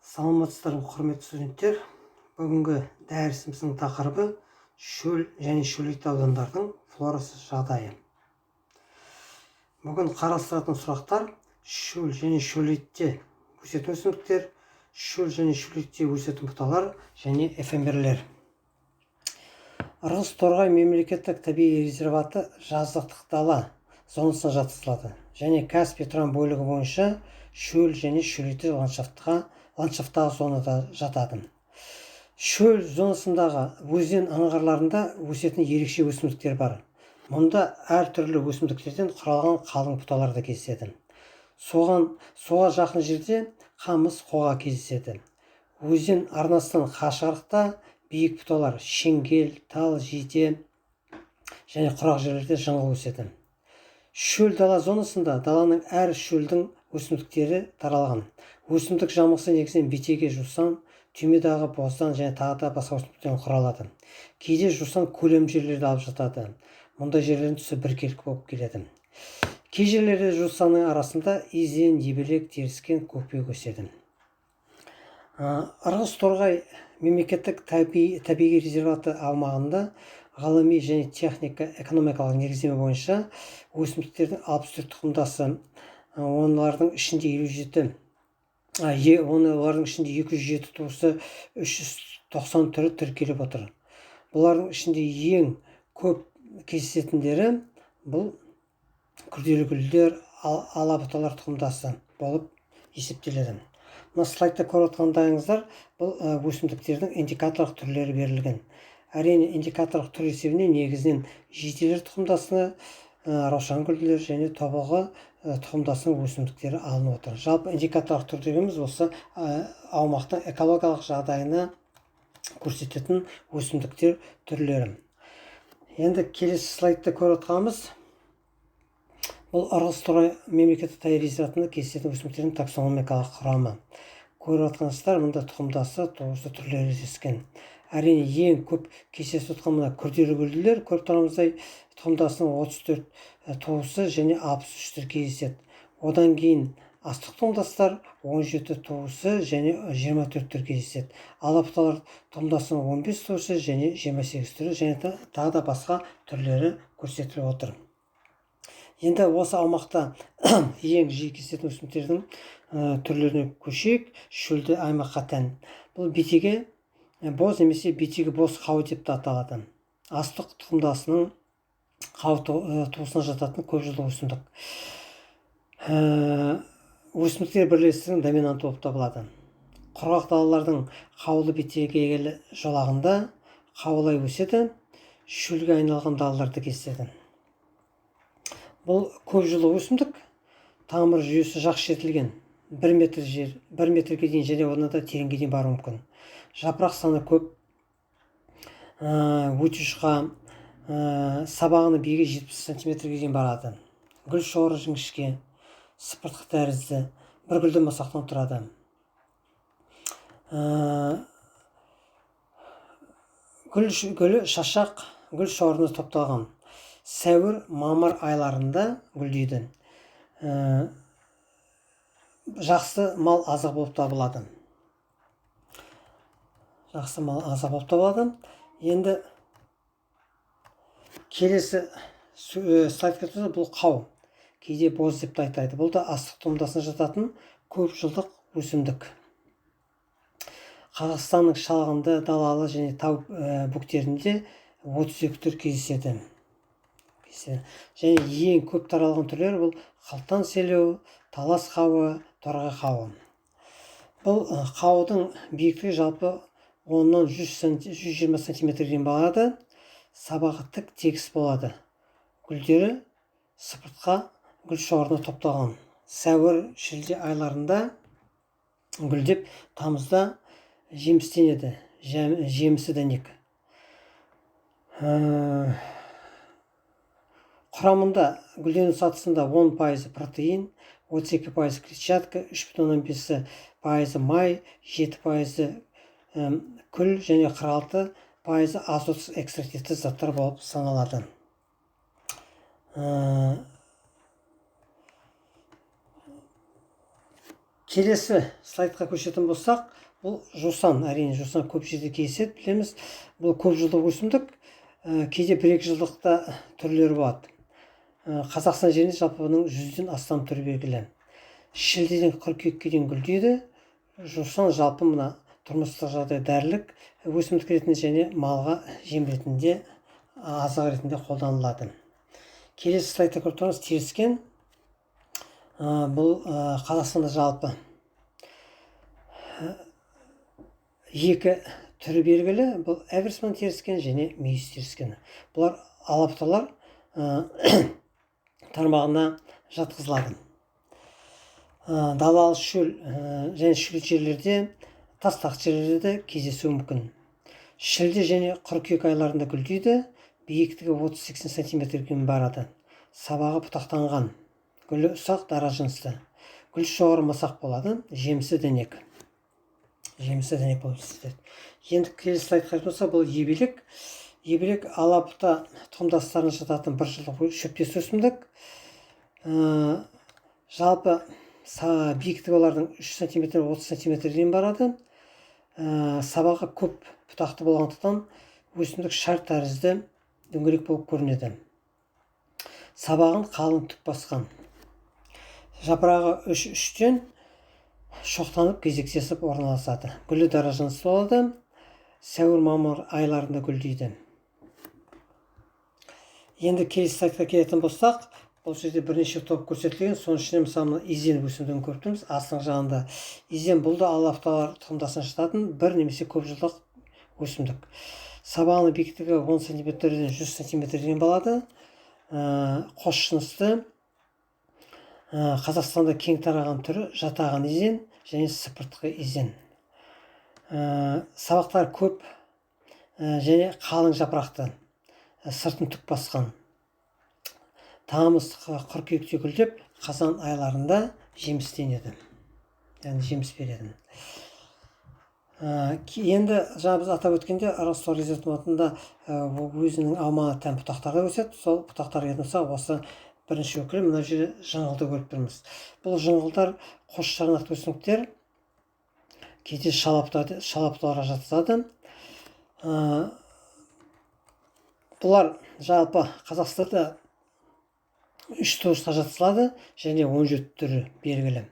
Саламатсыздар ма, құрметті студенттер. Бүгінгі дәрісіміздің тақырыбы шөл және шөлейт аудандардың флорасы жағдайы. Бүгін қарастыратын сұрақтар: шөл және шөлейтте өсетін өсімдіктер, шөл және шөлейтте өсетін бұталар және эфемерлер. Ырғыз Торғай мемлекеттік табиғи резерваты жазықтық дала зонасына жатқызылады және Каспий Тұран бөлігі бойынша шөл және шөлейтті ландшафттағы зонада жатады. Шөл зонасындағы өзен аңғарларында өсетін ерекше өсімдіктер бар. Мұнда әртүрлі өсімдіктерден құралған қалың бұталар да кездеседі. Суға жақын жерде қамыс, қоға кездеседі. Өзен арнасынан қашықтықта биік бұталар шеңгел, тал, жиде және құрақ жерлерде жыңғыл өседі. Шөл дала зонасында даланың әр шөлдің өсімдіктері таралған. Өсімдік жамылғысы негізінен бетеге, жусан, түймедағы боздан және тағы да басқа өсімдіктен құралады. Кейде жусан көлем жерлерді алып жатады. Мұндай жерлердің түсі біркелкі болып келеді. Кей жерлерде жусанның арасында изен, ебелек, теріскен, көкпек өседі. Ырғыз Торғай мемлекеттік табиғи резерваты аумағында ғылыми және техника-экономикалық негіздеме бойынша өсімдіктердің 64 тұқымдасы, олардың ішінде 207 туысы, 390 түрі тіркеліп отыр. Бұлардың ішінде ең көп кездесетіндері бұл күрделі гүлдер, алабұталар тұқымдасы болып есептеледі. Мына слайдта көріп отқандарыңыздар, бұл өсімдіктердің индикаторлық түрлері берілген. Әрине, индикаторлық түр есебінен негізінен жиделер тұқымдасыны, раушан гүлдер және тобылғы тұқымдасының өсімдіктері алынып отыр. Жалпы индикаторлық түр дегеніміз осы аумақтың экологиялық жағдайына көрсететін өсімдіктер түрлері. Енді келесі слайдта көріп отқанымыз бұл Ырғыз Торғай мемлекеттік табиғи резерватында кездесетін өсімдіктердің таксономикалық құрамы. Көріп отқансыздар, мұнда тұқымдасы, туысы түрлері кездескен. Әрине, ең көп кездесіп отқан мына күрделі гүлділер, көріп тұрғанымыздай тұқымдасының 34 туысы және 63 түрі кездеседі. Одан кейін астық тұқымдастар 17 туысы және 24 түрі кездеседі. Алабұталар тұқымдасының 15 туысы және 28 түрі және тағы да басқа түрлері көрсетіліп отыр. Енді осы аумақта ең жиі кездесетін өсімдіктердің түрлеріне көшейік. Шөлді аймаққа тән. Бұл бетеге боз немесе бетеге боз қауы деп аталады. Астық тұқымдасының қауы туысына жататын көп жылдық өсімдік. Өсімдіктер бірлестігінің доминанты болып табылады. Құрғақ далалардың қаулы бетегелі жолағында қаулай өседі. Шөлге айналған далаларды кездеседі. Бұл көп жылы өсімдік, тамыр жүйесі жақсы жетілген, 1 метрге дейін және одан да тереңге дейін баруы мүмкін. Жапырақ саны көп, өте жұқа, сабағының биігі 70 сантиметрге дейін барады. Гүл шоғыры жіңішке, сыпыртқы тәрізді, бір гүлден масақтан тұрады. Гүлі шашақ, гүл шоғырына топталған. Сәуір, мамыр айларында гүлдейді. Жақсы мал азық болып табылады. Енді келесі слайдқа тұрса, бұл қау. Кейде боз деп айтады. Бұл да астық тұқымдасына жататын көп жылдық өсімдік. Қазақстанның шалғынды, далалы және тау бөктерінде 32 түр кездеседі. Және ең көп таралған түрлері бұл қалтан селеу, талас қауы, торғай қауы. Бұл қауыдың биіктігі жалпы 10-120 сантиметрден барады. Сабағы тік, тегіс болады. Гүлдері сыпыртқа гүл шоғырына топталған. Сәуір, шілде айларында гүлдеп, тамызда жемістенеді. Жемісі дәнек. Құрамында гүлдену сатысында 10% протеин, 32% клетчатка, 3,5% май, 7% күл және 46% азот экстрактивті заттар болып саналады. Келесі слайдқа көшетін болсақ, бұл жусан. Әрине жусан көп жерде кездеседі, білеміз. Бұл көп жылдық өсімдік, кейде 1-2 жылдықта түрлері болады. Қазақстан жерінде жалпы бұның 100-ден астам түрі белгілі. Шілдеден қыркүйекке дейін гүлдейді. Жусан жалпы мына тұрмыстық жағдай дәрілік өсімдік ретінде және малға жем ретінде, азық ретінде қолданылады. Келесі слайдта көріп тұрмыз теріскен. Бұл Қазақстанда жалпы 2 түрі белгілі. Бұл Эверсман теріскен және мүйіз теріскені. Бұлар алапталар тармағына жатқызылады. Далалы шөл және шөл жерлерде, тастақ жерлерде кездесуі мүмкін. Шілде және қыркүйек айларында гүлдейді. Биіктігі 30-80 см барады. Сабағы бұтақтанған. Гүлі ұсақ, дара жынысты. Гүл жоғары масақ болады. Жемісі дәнек. Болып еседі. Енді келесі слайдқа болса, бұл ебелек. Ебелек алапұта тұқымдастарына жататын 1 жылдық шөптес өсімдік. Жалпы биіктігі олардың 3 см, 30 см дейін барады. Сабағы көп бұтақты болғандықтан өсімдік шар тәрізді дөңгелек болып көрінеді. Сабағын қалың түп басқан. Жапырағы 3-3-тен шоқтанып кезектесіп орналасады. Гүлі дара жынысты болады. Сәуір-мамыр айларында гүлдейді. Енді келесі слайдқа келетін болсақ, бұл жерде бірнеше топ көрсетілген. Соның ішінде мысалы изен өсімдігін көріп тұрмыз. Астың жағында изен, бұл да алапталар тұқымдасына жататын 1 немесе көп жылдық өсімдік. Сабағының биіктігі 10 см-ден 100 см дейін болады. Қос жынысты. Қазақстанда кең тараған түрі жатаған изен және сыпыртқы изен. Сабақтар көп және қалың жапырақты, сыртын түк басқан. Тамыз қыркүйекте гүлдеп, қазан айларында жемістенеді. Яғни жеміс береді. Енді жаңа біз атап өткенде Ростов резерватында өзінің аумағына тән бұтақтарға өседі. Сол бұтақтарға етінсақ, осы бірінші өкілі мына жерде жыңғылды көріп тұрмыз. Бұл жыңғылдар қос шарнақты өсімдіктер, кейде шалаптыларға жатқызады. Бұлар жалпы Қазақстанда 3 туысқа жатқызылады және 17 түрі белгілі.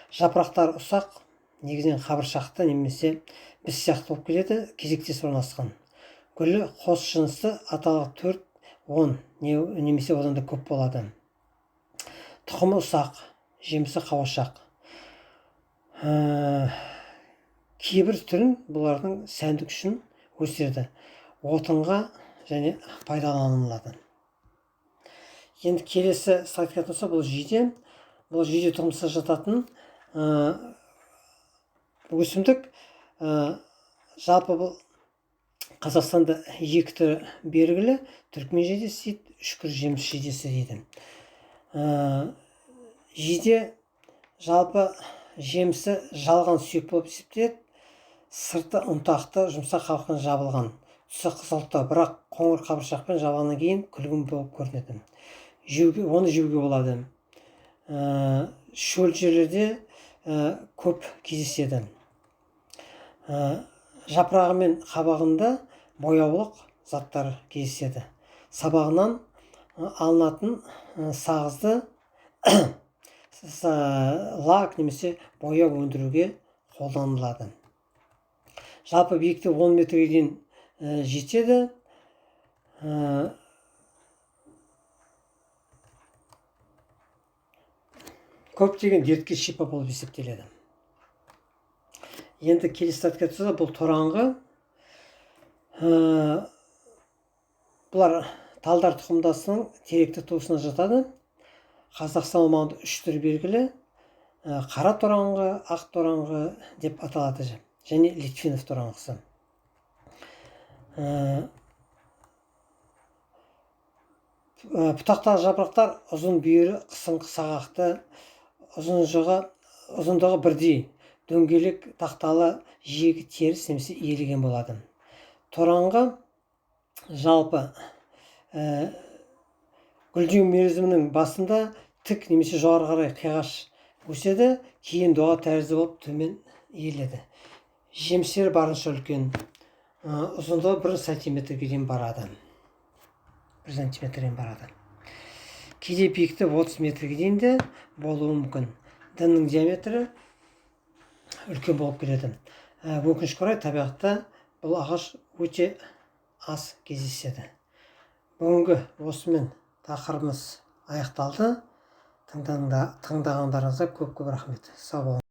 Жапырақтар ұсақ, негізінен қабыршақты немесе біз сияқты болып келеді, кезектес орналасқан. Гүлі қос жынысты, аталық 4-10 немесе одан да көп болады. Тұқымы ұсақ, жемісі қауашақ. Кейбір түрін бұлардың сәндік үшін өсіреді. Отынға және пайдаланылады. Енді келесі слайдқа болса, бұл жиде. Бұл жиде тұқымдасына жататын өсімдік. Жалпы бұл Қазақстанда 2 түрі белгілі. Түркмен жидесі дейді, үшкір жеміс жидесі дейді. Жиде жалпы жемісі жалған сүйек болып есептеледі. Сырты ұнтақты, жұмсақ қабықпен жабылған. Түсі қызылтты, бірақ қоңыр қабыршақпен жабылғаннан кейін күлгін болып көрінеді. Оны жеуге болады. Шөл жерлерде көп кездеседі. Жапырағы мен қабағында бояулық заттар кездеседі. Сабағынан алынатын сағызды лак немесе бояу өндіруге қолданылады. Жалпы биіктігі 10 метрге дейін жетеді. Көптеген дертке шипа болып есептеледі. Енді келесі слайдқа түседі, бұл тораңғы. Бұлар талдар тұқымдасының теректі туысына жатады. Қазақстан аумағында 3 түрі белгілі. Қара тораңғы, ақ тораңғы деп аталады. Және Литвинов тораңғысы. Бұтақтағы жапырақтар ұзын бүйірі, қысыңқы сағақты, ұзындығы бірдей, дөңгелек тақталы, жиегі теріс немесе иілген болады. Тораңғы жалпы гүлдеу мерзімінің басында тік немесе жоғары қарай қиғаш өседі, кейін доға тәрізді болып төмен иіледі. Жемістері барынша үлкен, ұзындығы 1 сантиметрге дейін барады. 1 сантиметрден барады. Кейде биіктігі 30 метрге дейін де болуы мүмкін. Діннің диаметрі үлкен болып келеді. Өкінішке орай табиғатта бұл ағаш өте аз кездеседі. Бүгінгі осымен тақырыбымыз аяқталды. Тыңдағандарыңызға көп рахмет. Сау болыңыз.